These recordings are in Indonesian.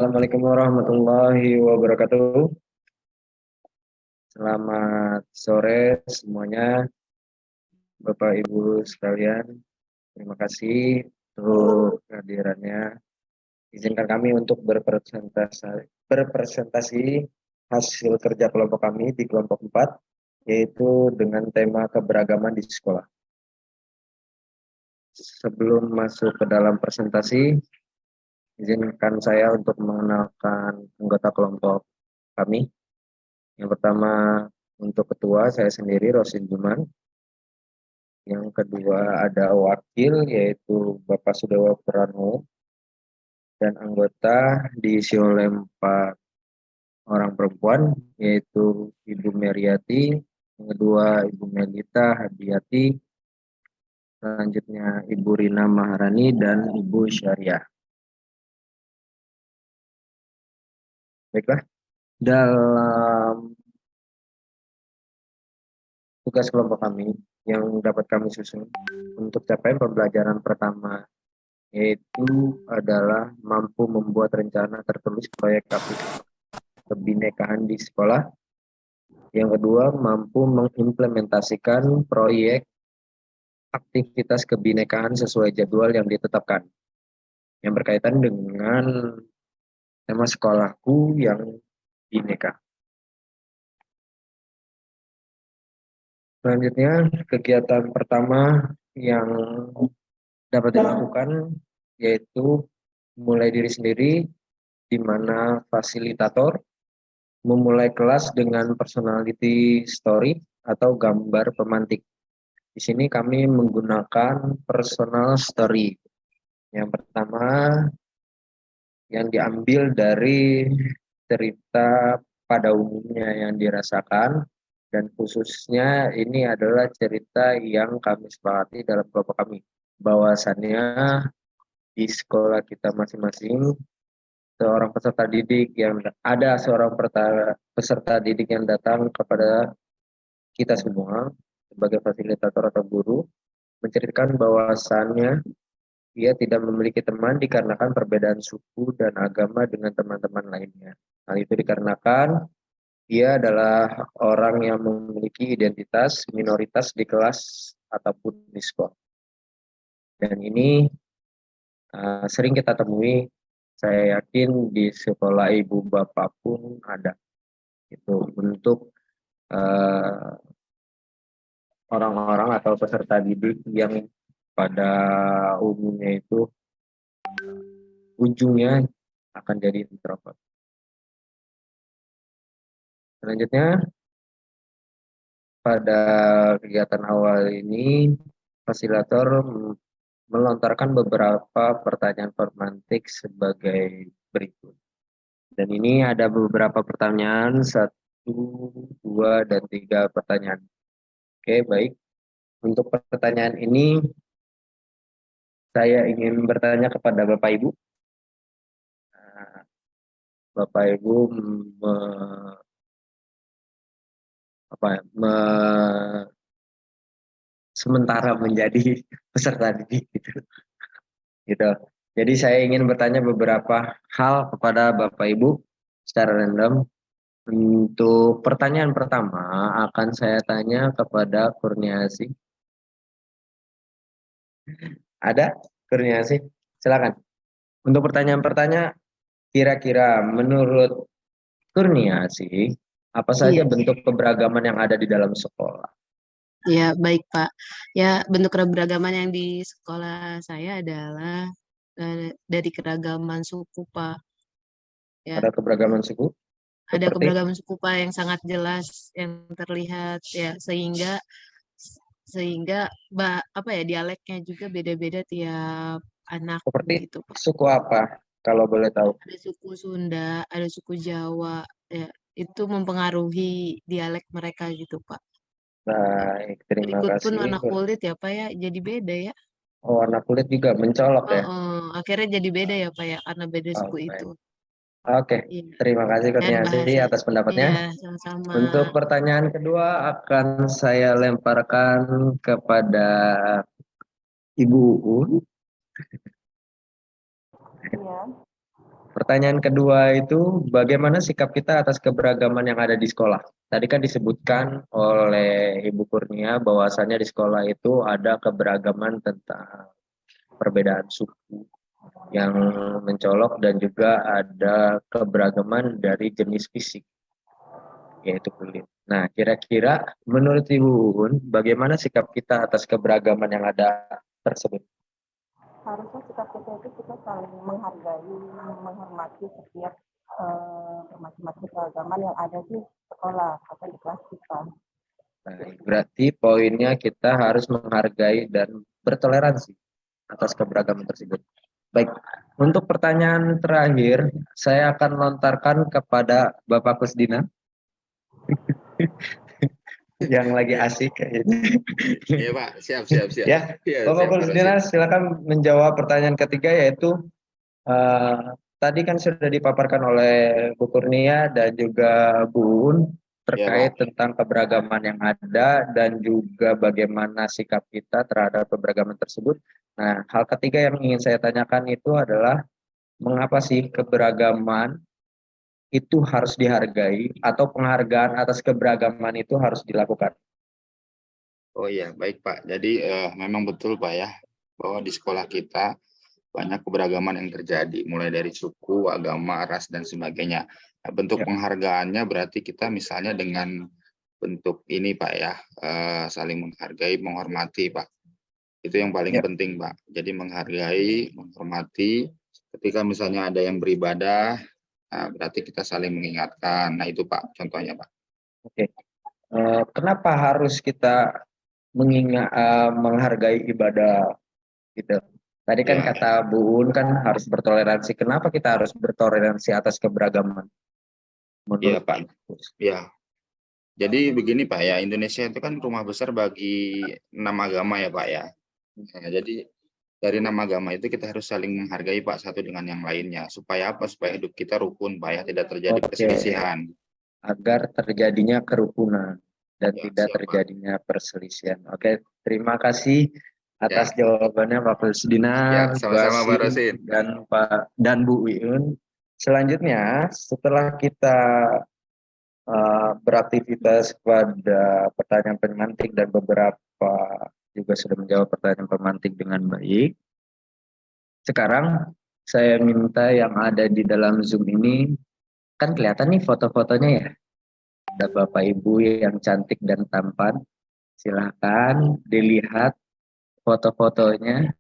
Assalamualaikum warahmatullahi wabarakatuh. Selamat sore semuanya, Bapak Ibu sekalian. Terima kasih untuk kehadirannya. Izinkan kami untuk berpresentasi hasil kerja kelompok kami di kelompok 4, yaitu dengan tema keberagaman di sekolah. Sebelum masuk ke dalam presentasi, izinkan saya untuk mengenalkan anggota kelompok kami. Yang pertama, untuk ketua saya sendiri, Rosin Juman. Yang kedua ada wakil, yaitu Bapak Sudewa Pranowo. Dan anggota diisi oleh 4 orang perempuan, yaitu Ibu Meriati, yang kedua Ibu Melita Hadiati, selanjutnya Ibu Rina Maharani, dan Ibu Syariah. Baiklah, dalam tugas kelompok kami yang dapat kami susun untuk capaian pembelajaran pertama, yaitu adalah mampu membuat rencana tertulis proyek kebinekaan di sekolah. Yang kedua, mampu mengimplementasikan proyek aktivitas kebinekaan sesuai jadwal yang ditetapkan, yang berkaitan dengan tema sekolahku yang bineka. Selanjutnya, kegiatan pertama yang dapat dilakukan yaitu mulai diri sendiri, di mana fasilitator memulai kelas dengan personality story atau gambar pemantik. Di sini kami menggunakan personal story. Yang pertama yang diambil dari cerita pada umumnya yang dirasakan, dan khususnya ini adalah cerita yang kami sepakati dalam kelompok kami, bahwasannya di sekolah kita masing-masing seorang peserta didik yang datang kepada kita semua sebagai fasilitator atau guru, menceritakan bahwasannya ia tidak memiliki teman dikarenakan perbedaan suku dan agama dengan teman-teman lainnya. Hal itu dikarenakan ia adalah orang yang memiliki identitas minoritas di kelas ataupun di sekolah. Dan ini sering kita temui, saya yakin di sekolah ibu bapak pun ada. Itu untuk orang-orang atau peserta didik yang pada umumnya itu ujungnya akan jadi introvert. Selanjutnya, pada kegiatan awal ini, fasilitator melontarkan beberapa pertanyaan formatik sebagai berikut. Dan ini ada beberapa pertanyaan, 1, 2, dan 3 pertanyaan. Oke, baik. Untuk pertanyaan ini, saya ingin bertanya kepada Bapak Ibu. Bapak Ibu sementara menjadi peserta didik gitu. Jadi saya ingin bertanya beberapa hal kepada Bapak Ibu secara random. Untuk pertanyaan pertama akan saya tanya kepada Kurniasi. Ada Kurniasi? Silakan. Untuk pertanyaan kira-kira menurut Kurniasi, apa saja bentuk keberagaman yang ada di dalam sekolah? Ya, baik Pak. Ya, bentuk keberagaman yang di sekolah saya adalah dari keragaman suku Pak. Ya. Ada keberagaman suku? Ada keberagaman suku Pak yang sangat jelas yang terlihat ya, sehingga dialeknya juga beda-beda tiap anak. Seperti gitu Pak. Suku apa kalau boleh tahu? Ada suku Sunda, ada suku Jawa, ya itu mempengaruhi dialek mereka gitu Pak. Baik, terima Berikut pun kasih. warna kulit ya Pak ya, jadi beda ya. Oh, warna kulit juga mencolok ya? Akhirnya jadi beda ya Pak ya, karena beda suku itu. Oke, terima kasih Kurniasi atas pendapatnya. Iya, sama-sama. Untuk pertanyaan kedua akan saya lemparkan kepada Ibu Uun. Iya. Pertanyaan kedua itu, bagaimana sikap kita atas keberagaman yang ada di sekolah? Tadi kan disebutkan oleh Ibu Kurnia bahwasannya di sekolah itu ada keberagaman tentang perbedaan suku yang mencolok dan juga ada keberagaman dari jenis fisik, yaitu kulit. Nah, kira-kira menurut Ibu Uun, bagaimana sikap kita atas keberagaman yang ada tersebut? Harusnya sikap kita itu kita saling menghargai, menghormati setiap macam-macam keagamaan yang ada di sekolah atau di kelas kita. Nah, berarti poinnya kita harus menghargai dan bertoleransi atas keberagaman tersebut. Baik, untuk pertanyaan terakhir, saya akan lontarkan kepada Bapak Kusdina yang lagi asik kayaknya. Iya Pak, siap. Ya, Ya, Bapak siap, Pak Kusdina Rosin. silakan menjawab pertanyaan ketiga, yaitu tadi kan sudah dipaparkan oleh Bu Kurnia dan juga Bu Un Iya terkait Pak. tentang keberagaman yang ada dan juga bagaimana sikap kita terhadap keberagaman tersebut. Nah, hal ketiga yang ingin saya tanyakan itu adalah mengapa sih keberagaman itu harus dihargai atau penghargaan atas keberagaman itu harus dilakukan? Oh iya, baik Pak. Jadi memang betul Pak ya, bahwa di sekolah kita banyak keberagaman yang terjadi, mulai dari suku, agama, ras, dan sebagainya. Nah, bentuk Ya. penghargaannya berarti kita misalnya dengan bentuk ini Pak ya, saling menghargai, menghormati Pak. Itu yang paling Ya. penting Pak. Jadi menghargai, menghormati. Ketika misalnya ada yang beribadah, nah, berarti kita saling mengingatkan. Nah itu Pak, contohnya Pak. Oke. Kenapa harus kita menghargai ibadah gitu? Tadi kan Ya, kata Bu Un kan harus bertoleransi. Kenapa kita harus bertoleransi atas keberagaman iya menurut Pak. Ibu? Ya, jadi begini Pak ya, Indonesia itu kan rumah besar bagi 6 agama ya Pak ya. Nah, jadi dari 6 agama itu kita harus saling menghargai Pak satu dengan yang lainnya. Supaya apa? Supaya hidup kita rukun Pak ya, tidak terjadi Oke, perselisihan. agar terjadinya kerukunan dan Ya, tidak siap Pak. terjadinya perselisihan. Oke, terima kasih atas Ya, jawabannya Pak ya Kusdina, Bu sama-sama Pak Asin, Rosin. dan Bu Wiun. Selanjutnya, setelah kita beraktivitas pada pertanyaan pemantik dan beberapa juga sudah menjawab pertanyaan pemantik dengan baik. Sekarang saya minta yang ada di dalam Zoom ini, kan kelihatan nih foto-fotonya ya. Ada Bapak Ibu yang cantik dan tampan. Silahkan dilihat foto-fotonya.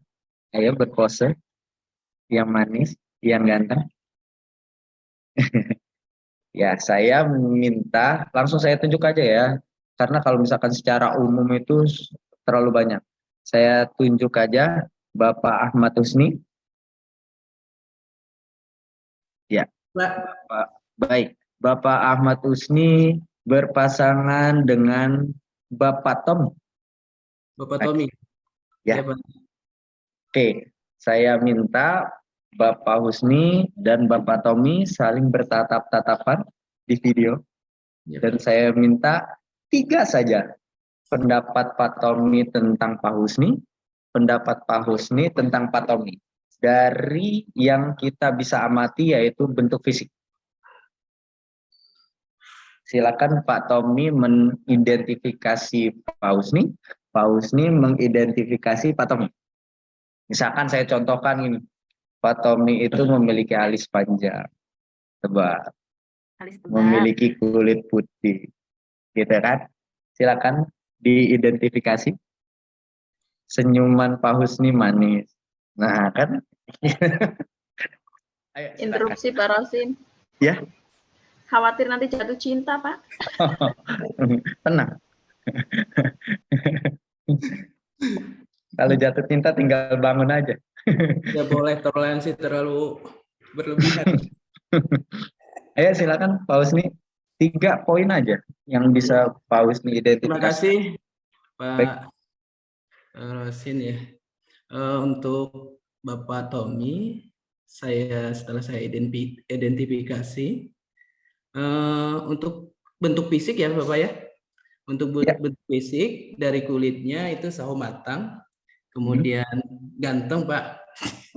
Ayo berpose, yang manis, yang ganteng. Ya, saya minta, langsung saya tunjuk aja ya. Karena kalau misalkan secara umum itu terlalu banyak. Saya tunjuk aja Bapak Ahmad Husni. Ya, baik. Bapak Ahmad Husni berpasangan dengan Bapak Tom. Bapak Tommy. Ya. Ya, Pak. Oke, saya minta Bapak Husni dan Bapak Tommy saling bertatap-tatapan di video. Ya, Dan Pak. saya minta 3 saja pendapat Pak Tommy tentang Pak Husni, pendapat Pak Husni tentang Pak Tommy. Dari yang kita bisa amati yaitu bentuk fisik. Silakan Pak Tommy mengidentifikasi Pak Husni mengidentifikasi Pak Tommy. Misalkan saya contohkan ini, Pak Tommy itu memiliki alis panjang, tebal, Alis tebal. memiliki kulit putih, gitu kan? Silakan diidentifikasi. Senyuman Pak Husni manis. Nah, kan? Ayo, Interupsi Pak Rosin. Ya. Khawatir nanti jatuh cinta, Pak. Tenang. Kalau jatuh cinta tinggal bangun aja. Ya boleh toleransi terlalu berlebihan. Ayo silakan Pak Husni. 3 poin aja yang bisa Pak Husni Terima identifikasi. kasih Baik. Pak Rosin ya. Untuk Bapak Tommy, setelah saya identifikasi untuk bentuk fisik ya Bapak ya. Untuk bentuk fisik dari kulitnya itu sawo matang, kemudian ganteng Pak.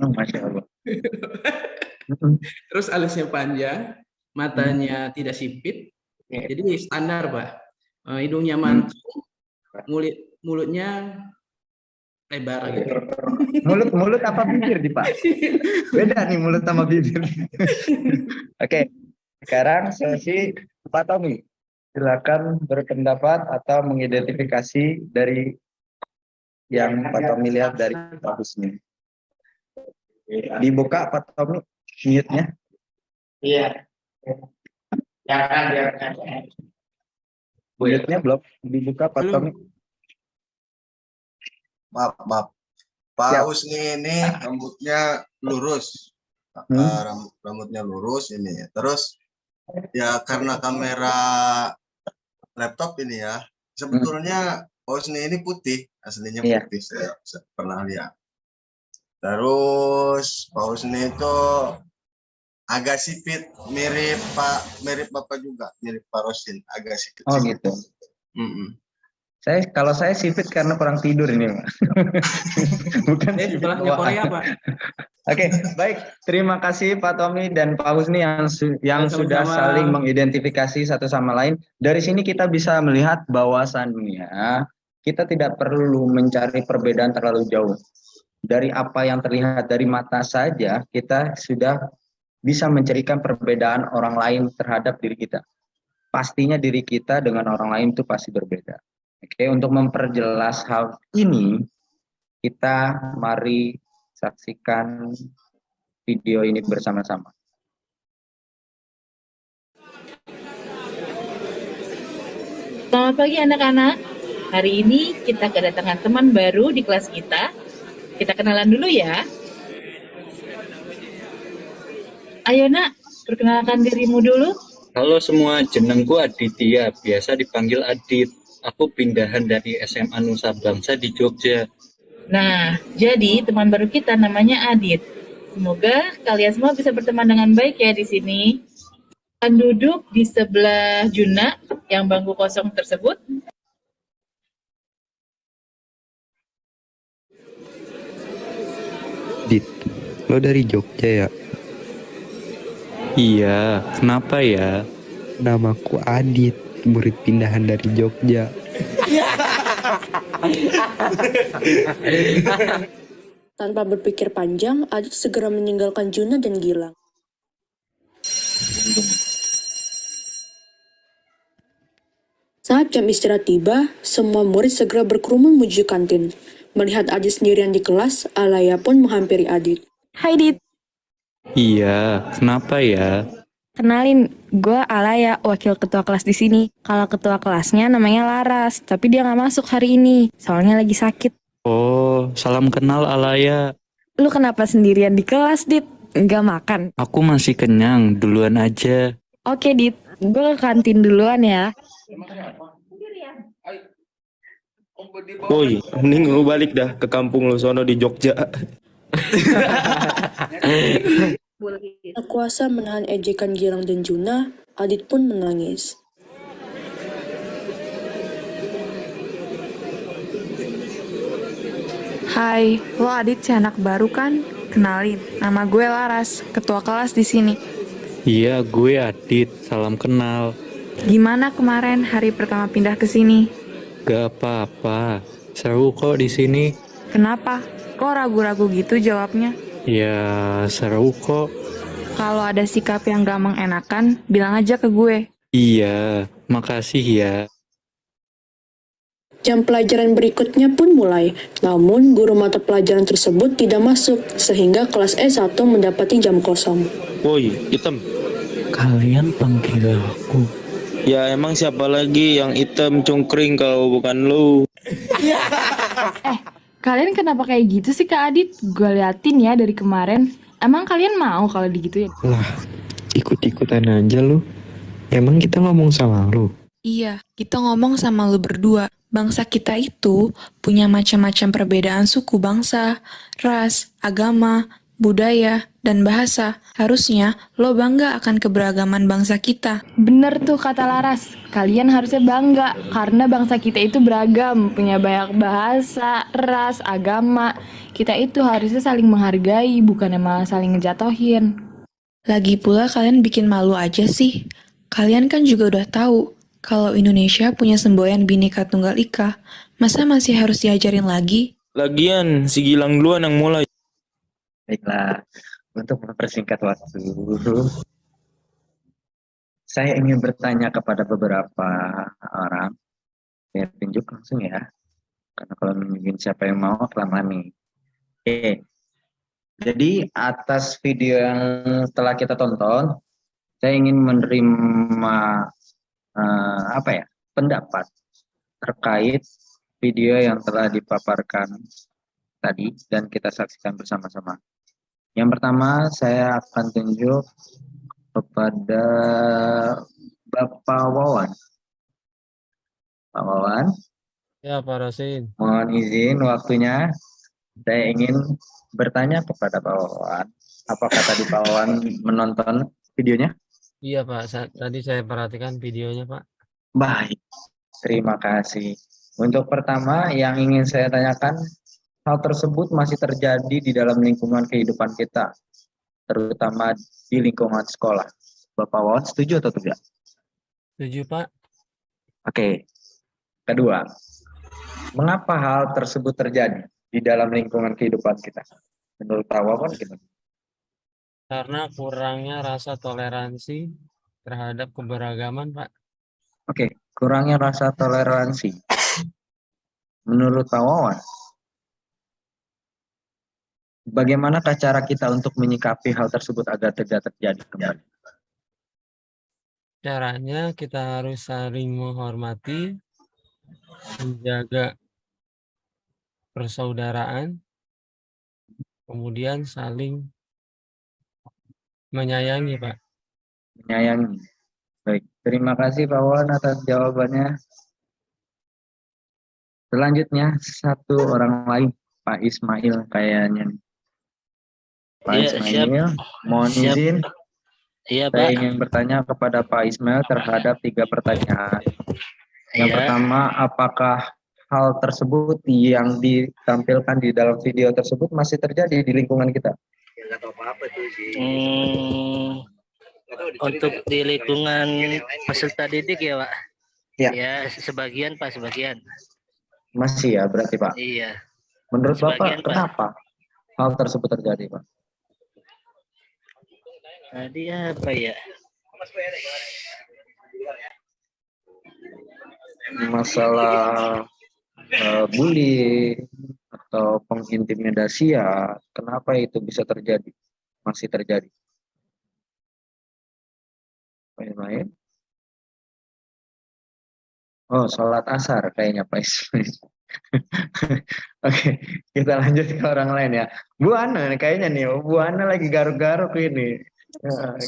Oh, Masya Allah. Terus alisnya panjang, matanya tidak sipit. Jadi standar, Pak. Hidungnya mancung, mulutnya lebar gitu. Mulut apa bibir nih, Pak? Beda nih mulut sama bibir. Oke, sekarang sesi Pak Tommy. Silakan berpendapat atau mengidentifikasi dari yang Pak Tommy lihat dari Pak Husni. Dibuka Pak Tommy mute-nya. Iya. Jangan. Mute-nya belum dibuka Pak Tommy. Maaf. Pak Husni ini rambutnya lurus. Rambutnya lurus ini. Terus ya karena kamera laptop ini ya, sebetulnya Pak Husni ini putih, aslinya putih, saya pernah lihat. Terus Pak Husni itu agak sipit, mirip Bapak juga, mirip Pak Rosin, agak sipit. Oh gitu. Kalau saya sipit karena kurang tidur ini, Pak. Bukan sebelahnya Korea, Pak. Oke, baik. Terima kasih Pak Tommy dan Pak Husni yang sudah saling mengidentifikasi satu sama lain. Dari sini kita bisa melihat bahwasannya kita tidak perlu mencari perbedaan terlalu jauh. Dari apa yang terlihat dari mata saja, kita sudah bisa mencirikan perbedaan orang lain terhadap diri kita. Pastinya diri kita dengan orang lain itu pasti berbeda. Oke, untuk memperjelas hal ini, kita mari saksikan video ini bersama-sama. Selamat pagi anak-anak. Hari ini kita kedatangan teman baru di kelas kita. Kita kenalan dulu ya. Ayo nak, perkenalkan dirimu dulu. Halo semua, jenengku Aditya, biasa dipanggil Adit. Aku pindahan dari SMA Nusa Bangsa di Jogja. Nah, jadi teman baru kita namanya Adit. Semoga kalian semua bisa berteman dengan baik ya di sini. Akan duduk di sebelah Juna yang bangku kosong tersebut. Dit, lo dari Jogja ya? Iya, kenapa ya? Namaku Adit, murid pindahan dari Jogja. Tanpa berpikir panjang, Adit segera meninggalkan Juna dan Gilang. Saat jam istirahat tiba, semua murid segera berkerumun menuju kantin. Melihat Adit sendirian di kelas, Alaya pun menghampiri Adit. Hai Dit. Iya, kenapa ya? Kenalin, gue Alaya, wakil ketua kelas di sini. Kalau ketua kelasnya namanya Laras, tapi dia nggak masuk hari ini, soalnya lagi sakit. Oh, salam kenal Alaya. Lu kenapa sendirian di kelas, Dit? Nggak makan? Aku masih kenyang, duluan aja. Oke, Dit. Gue ke kantin duluan ya. Woi, mending lu balik dah ke kampung lu sono di Jogja. Tak kuasa menahan ejekan Gilang dan Juna, Adit pun menangis. Hai, lo Adit si anak baru kan? Kenalin, nama gue Laras, ketua kelas di sini. Iya, gue Adit, salam kenal. Gimana kemarin hari pertama pindah ke sini? Gak apa-apa, seru kok di sini. Kenapa? Kok ragu-ragu gitu jawabnya? Ya, seru kok. Kalau ada sikap yang gak mengenakan, bilang aja ke gue. Iya, makasih ya. Jam pelajaran berikutnya pun mulai, namun guru mata pelajaran tersebut tidak masuk, sehingga kelas E1 mendapati jam kosong. Woi, Hitam. Kalian panggil aku. Ya emang siapa lagi yang hitam cungkring kalau bukan lu? Kalian kenapa kayak gitu sih Kak Adit? Gue liatin ya dari kemarin. Emang kalian mau kalau digituin? Lah, ikut-ikutan aja lu. Emang kita ngomong sama lu? Iya, kita ngomong sama lu berdua. Bangsa kita itu punya macam-macam perbedaan suku bangsa, ras, agama, budaya, dan bahasa. Harusnya lo bangga akan keberagaman bangsa kita. Bener tuh kata Laras. Kalian harusnya bangga karena bangsa kita itu beragam, punya banyak bahasa, ras, agama. Kita itu harusnya saling menghargai, bukannya malah saling ngejatohin. Lagi pula kalian bikin malu aja sih. Kalian kan juga udah tahu kalau Indonesia punya semboyan Bhinneka Tunggal Ika. Masa masih harus diajarin lagi? Lagian, si Gilang duluan yang mulai. Baiklah, untuk mempersingkat waktu, saya ingin bertanya kepada beberapa orang. Saya tunjuk langsung ya, karena kalau nunjukin siapa yang mau, kelamaan nih. Oke, jadi atas video yang telah kita tonton, saya ingin menerima pendapat terkait video yang telah dipaparkan tadi dan kita saksikan bersama-sama. Yang pertama, saya akan tunjuk kepada Bapak Wawan. Pak Wawan. Ya, Pak Rosin. Mohon izin waktunya. Saya ingin bertanya kepada Pak Wawan. Apakah tadi Pak Wawan menonton videonya? Iya, Pak. Tadi saya perhatikan videonya, Pak. Baik. Terima kasih. Untuk pertama yang ingin saya tanyakan, hal tersebut masih terjadi di dalam lingkungan kehidupan kita, terutama di lingkungan sekolah. Bapak Wawan setuju atau tidak? Setuju, Pak. Oke. Kedua, mengapa hal tersebut terjadi di dalam lingkungan kehidupan kita? Menurut Pak Wawan gimana? Karena kurangnya rasa toleransi terhadap keberagaman, Pak. Oke, kurangnya rasa toleransi. Menurut Pak Wawan, bagaimanakah cara kita untuk menyikapi hal tersebut agar tidak terjadi kembali? Caranya kita harus saling menghormati, menjaga persaudaraan, kemudian saling menyayangi, Pak. Menyayangi. Baik, terima kasih Pak Wawan atas jawabannya. Selanjutnya, satu orang lain, Pak Ismail kayaknya. Pak Ismail, mohon izin. Iya, Saya Pak. ingin bertanya kepada Pak Ismail terhadap 3 pertanyaan. Yang pertama, apakah hal tersebut yang ditampilkan di dalam video tersebut masih terjadi di lingkungan kita? Untuk di lingkungan peserta didik ya, Pak? Ya. Ya, sebagian, Pak, sebagian. Masih ya, berarti Pak? Iya. Menurut Sebagian, Bapak, kenapa hal tersebut terjadi, Pak? Tadi apa ya? Masalah bully atau pengintimidasi ya, kenapa itu bisa terjadi? Masih terjadi. Main-main. Oh, sholat asar kayaknya Pak Ismail. Oke, kita lanjut ke orang lain ya. Bu Ana kayaknya nih, Bu Ana lagi garuk-garuk ini.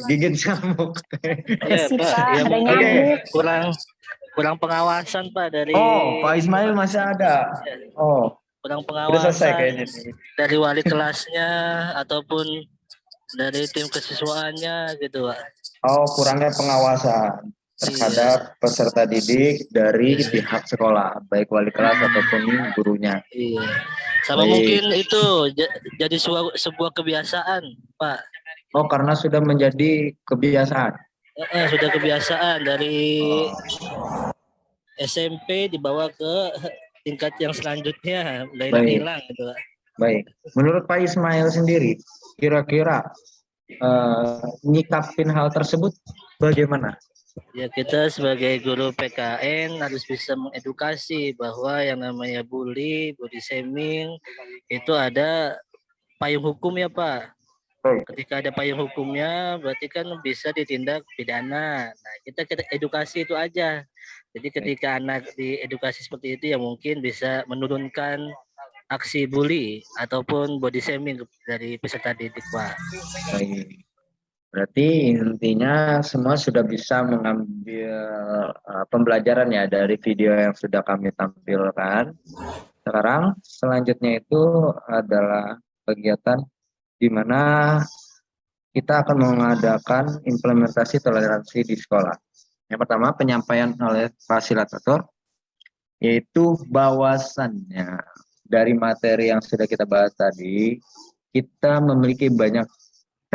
Gigit nyamuk. Iya, Pak. Ya, mungkin kurang pengawasan, Pak, dari Pak Ismail masih ada. kurang udah selesai pengawasan kayaknya. dari wali kelasnya ataupun dari tim kesiswaannya gitu, Pak. Kurangnya pengawasan terhadap peserta didik dari pihak sekolah, baik wali kelas ataupun gurunya. Iya. Sama mungkin itu jadi sebuah kebiasaan, Pak. Karena sudah menjadi kebiasaan. Sudah kebiasaan dari SMP dibawa ke tingkat yang selanjutnya, mulai hilang gitu, Pak. Baik. Menurut Pak Ismail sendiri, kira-kira nyikapin hal tersebut bagaimana? Ya, kita sebagai guru PKN harus bisa mengedukasi bahwa yang namanya body shaming itu ada payung hukum ya, Pak. Ketika ada payung hukumnya berarti kan bisa ditindak pidana. Nah, kita edukasi itu aja. Jadi ketika anak diedukasi seperti itu ya mungkin bisa menurunkan aksi bully ataupun body shaming dari peserta didik, Pak. Baik. Berarti intinya semua sudah bisa mengambil pembelajaran ya dari video yang sudah kami tampilkan. Sekarang selanjutnya itu adalah kegiatan di mana kita akan mengadakan implementasi toleransi di sekolah. Yang pertama penyampaian oleh fasilitator, yaitu bahwasannya dari materi yang sudah kita bahas tadi, kita memiliki banyak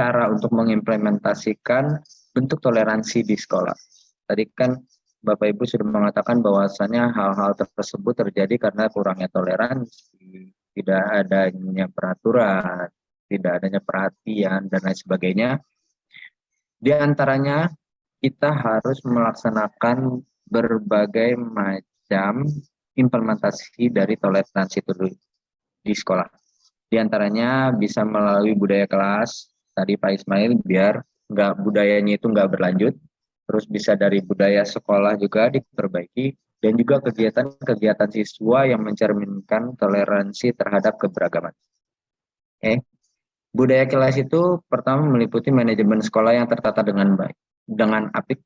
cara untuk mengimplementasikan bentuk toleransi di sekolah. Tadi kan Bapak Ibu sudah mengatakan bahwasannya hal-hal tersebut terjadi karena kurangnya toleransi, tidak adanya peraturan, tidak adanya perhatian, dan lain sebagainya. Di antaranya kita harus melaksanakan berbagai macam implementasi dari toleransi itu di sekolah. Di antaranya bisa melalui budaya kelas, tadi Pak Ismail, biar budayanya itu nggak berlanjut. Terus bisa dari budaya sekolah juga diperbaiki, dan juga kegiatan-kegiatan siswa yang mencerminkan toleransi terhadap keberagaman. Budaya kelas itu pertama meliputi manajemen sekolah yang tertata dengan baik, dengan apik,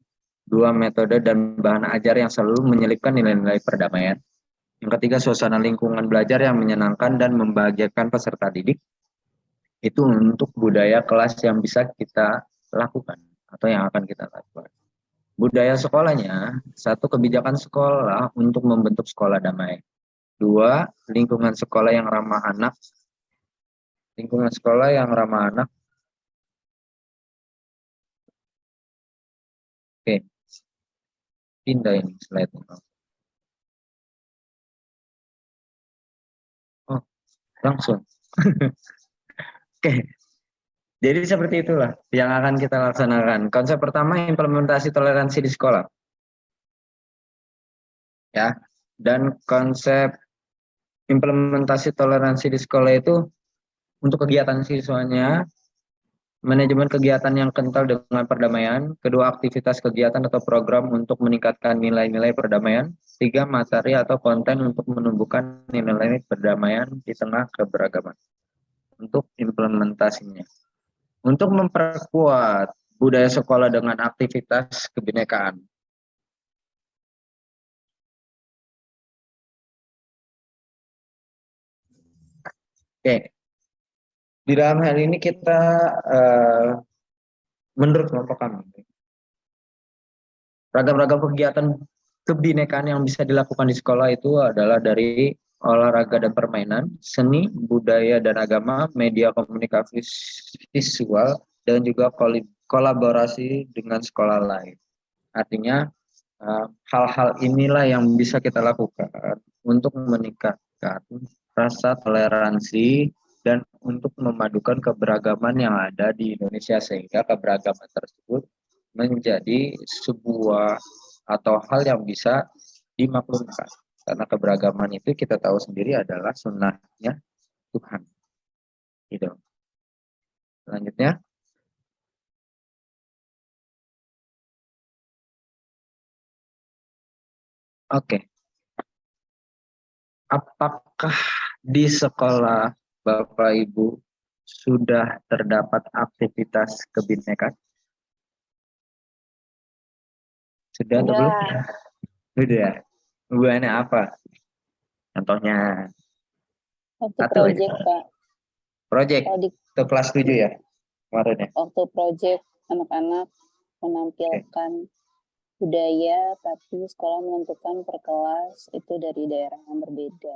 2 metode dan bahan ajar yang selalu menyelipkan nilai-nilai perdamaian. Yang ketiga, suasana lingkungan belajar yang menyenangkan dan membahagiakan peserta didik. Itu untuk budaya kelas yang bisa kita lakukan atau yang akan kita lakukan. Budaya sekolahnya, 1, kebijakan sekolah untuk membentuk sekolah damai. 2, lingkungan sekolah yang ramah anak. Lingkungan sekolah yang ramah anak. Oke. Pindah ini slide. Oh, langsung. Oke. Jadi seperti itulah yang akan kita laksanakan. Konsep pertama, implementasi toleransi di sekolah. Ya. Dan konsep implementasi toleransi di sekolah itu untuk kegiatan siswanya, manajemen kegiatan yang kental dengan perdamaian. Kedua, aktivitas kegiatan atau program untuk meningkatkan nilai-nilai perdamaian. 3, materi atau konten untuk menumbuhkan nilai-nilai perdamaian di tengah keberagaman. Untuk implementasinya. Untuk memperkuat budaya sekolah dengan aktivitas kebinekaan. Oke. Di dalam hal ini kita menurut kelompok kami, ragam-ragam kegiatan kebinekaan yang bisa dilakukan di sekolah itu adalah dari olahraga dan permainan, seni, budaya dan agama, media komunikasi visual, dan juga kolaborasi dengan sekolah lain. Artinya hal-hal inilah yang bisa kita lakukan untuk meningkatkan rasa toleransi dan untuk memadukan keberagaman yang ada di Indonesia, sehingga keberagaman tersebut menjadi sebuah atau hal yang bisa dimaklumkan. Karena keberagaman itu kita tahu sendiri adalah sunnahnya Tuhan. Gitu. Selanjutnya. Oke. Apakah di sekolah Bapak Ibu sudah terdapat aktivitas kebinekaan? Sudah atau belum? Sudah. Hubungannya apa? Contohnya. Waktu project, Pak. Project. Itu kelas 7 ya? Kemarin ya? Waktu project anak-anak menampilkan budaya, tapi sekolah menentukan per kelas itu dari daerah yang berbeda.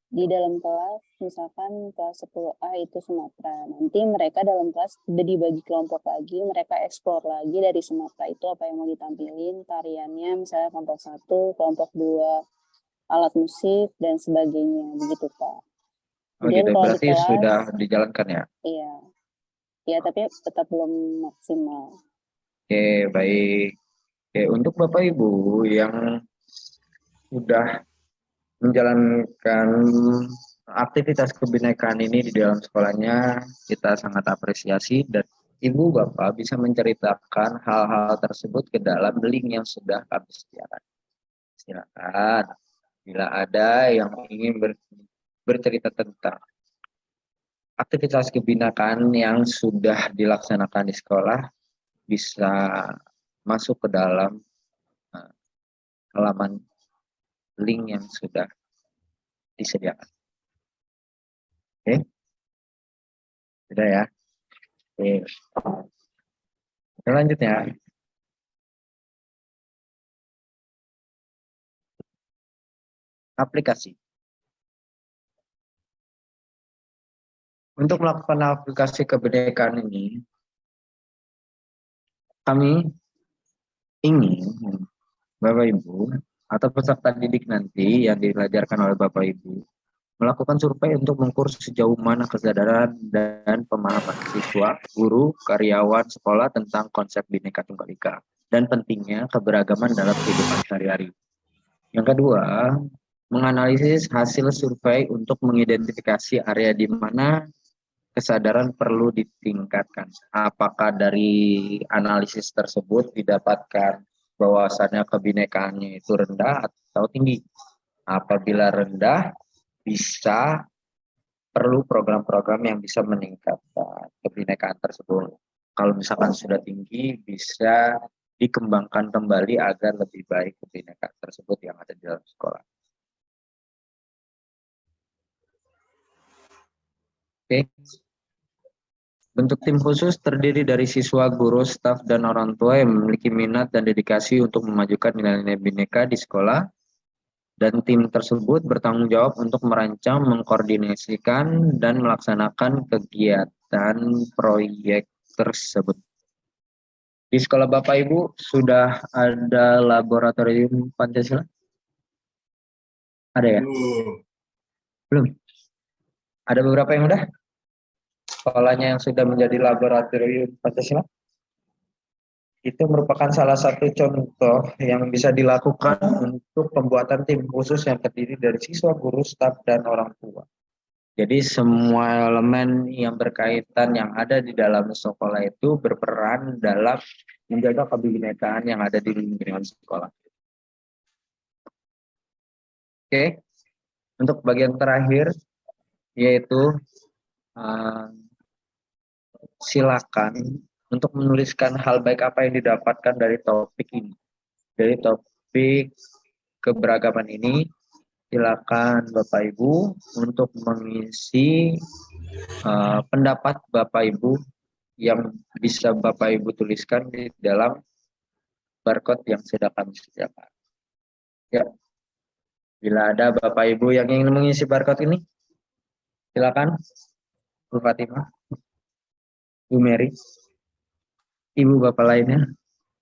Di dalam kelas, misalkan kelas 10A itu Sumatera. Nanti mereka dalam kelas dibagi kelompok lagi, mereka eksplor lagi dari Sumatera itu apa yang mau ditampilin, tariannya, misalnya kelompok 1, kelompok 2, alat musik, dan sebagainya. Begitu, Pak. Kemudian kalau berarti di kelas, sudah dijalankan ya? Iya. Ya, tapi tetap belum maksimal. Oke, baik. Oke, untuk Bapak Ibu yang sudah menjalankan aktivitas kebinekaan ini di dalam sekolahnya, kita sangat apresiasi, dan Ibu Bapak bisa menceritakan hal-hal tersebut ke dalam link yang sudah kami sediakan. Silakan, bila ada yang ingin bercerita tentang aktivitas kebinekaan yang sudah dilaksanakan di sekolah, bisa masuk ke dalam halaman link yang sudah disediakan. Oke, sudah ya. Oke. Selanjutnya, aplikasi. Untuk melakukan aplikasi kebinekaan ini, kami ingin Bapak Ibu atau peserta didik nanti yang diajarkan oleh Bapak Ibu melakukan survei untuk mengukur sejauh mana kesadaran dan pemahaman siswa, guru, karyawan sekolah tentang konsep Bhinneka Tunggal Ika dan pentingnya keberagaman dalam kehidupan sehari-hari. Yang kedua, menganalisis hasil survei untuk mengidentifikasi area di mana kesadaran perlu ditingkatkan. Apakah dari analisis tersebut didapatkan bahwasannya kebinekaannya itu rendah atau tinggi? Apabila rendah, bisa perlu program-program yang bisa meningkatkan kebinekaan tersebut. Kalau misalkan sudah tinggi, bisa dikembangkan kembali agar lebih baik kebinekaan tersebut yang ada di dalam sekolah. Oke. Bentuk tim khusus terdiri dari siswa, guru, staf, dan orang tua yang memiliki minat dan dedikasi untuk memajukan nilai-nilai Bhinneka di sekolah. Dan tim tersebut bertanggung jawab untuk merancang, mengkoordinasikan, dan melaksanakan kegiatan proyek tersebut. Di sekolah Bapak Ibu sudah ada laboratorium Pancasila? Ada ya? Belum? Ada beberapa yang udah? Sekolahnya yang sudah menjadi laboratorium Pancasila? Itu merupakan salah satu contoh yang bisa dilakukan untuk pembuatan tim khusus yang terdiri dari siswa, guru, staf, dan orang tua. Jadi semua elemen yang berkaitan yang ada di dalam sekolah itu berperan dalam menjaga kebinekaan yang ada di lingkungan sekolah. Oke, untuk bagian terakhir yaitu silakan untuk menuliskan hal baik apa yang didapatkan dari topik ini. Dari topik keberagaman ini, silakan Bapak Ibu untuk mengisi pendapat Bapak Ibu yang bisa Bapak Ibu tuliskan di dalam barcode yang sudah kami sediakan. Ya, bila ada Bapak Ibu yang ingin mengisi barcode ini, silakan Bu Fatimah, Bu Mary, Ibu Bapak lainnya,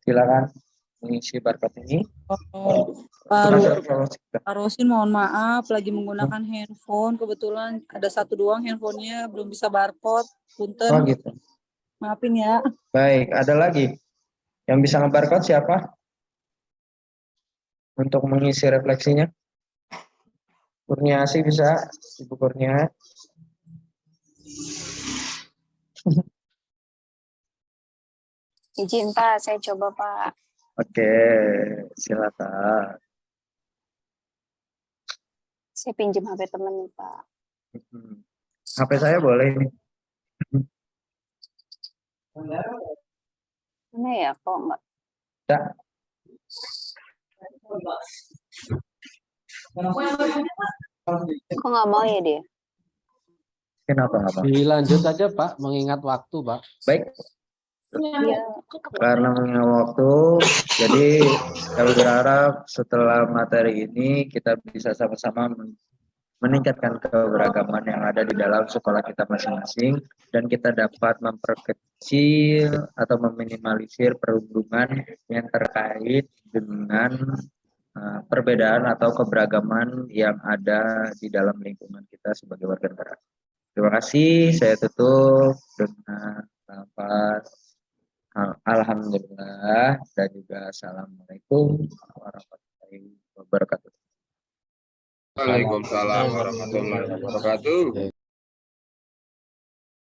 silakan mengisi barcode ini. Pak Rosin, mohon maaf, lagi menggunakan handphone. Kebetulan ada satu doang handphonenya, belum bisa barcode. Punten. Oh gitu. Maafin ya. Baik, ada lagi yang bisa nge-barcode siapa? Untuk mengisi refleksinya. Kurniasi bisa, Ibu Kurnia. Izin Pak, saya coba Pak. Oke, silakan. Saya pinjam HP teman nih Pak. HP saya boleh nih. Mana ya kok enggak? Ya. Kok nggak mau ya dia? Kenapa nggak mau? Dilanjut aja Pak, mengingat waktu Pak. Baik. Iya. Karena mengingat waktu, jadi saya berharap setelah materi ini kita bisa sama-sama meningkatkan keberagaman yang ada di dalam sekolah kita masing-masing dan kita dapat memperkecil atau meminimalisir perundungan yang terkait dengan perbedaan atau keberagaman yang ada di dalam lingkungan kita sebagai warga negara. Terima kasih, saya tutup dengan alhamdulillah dan juga assalamualaikum warahmatullahi wabarakatuh. Waalaikumsalam warahmatullahi wabarakatuh.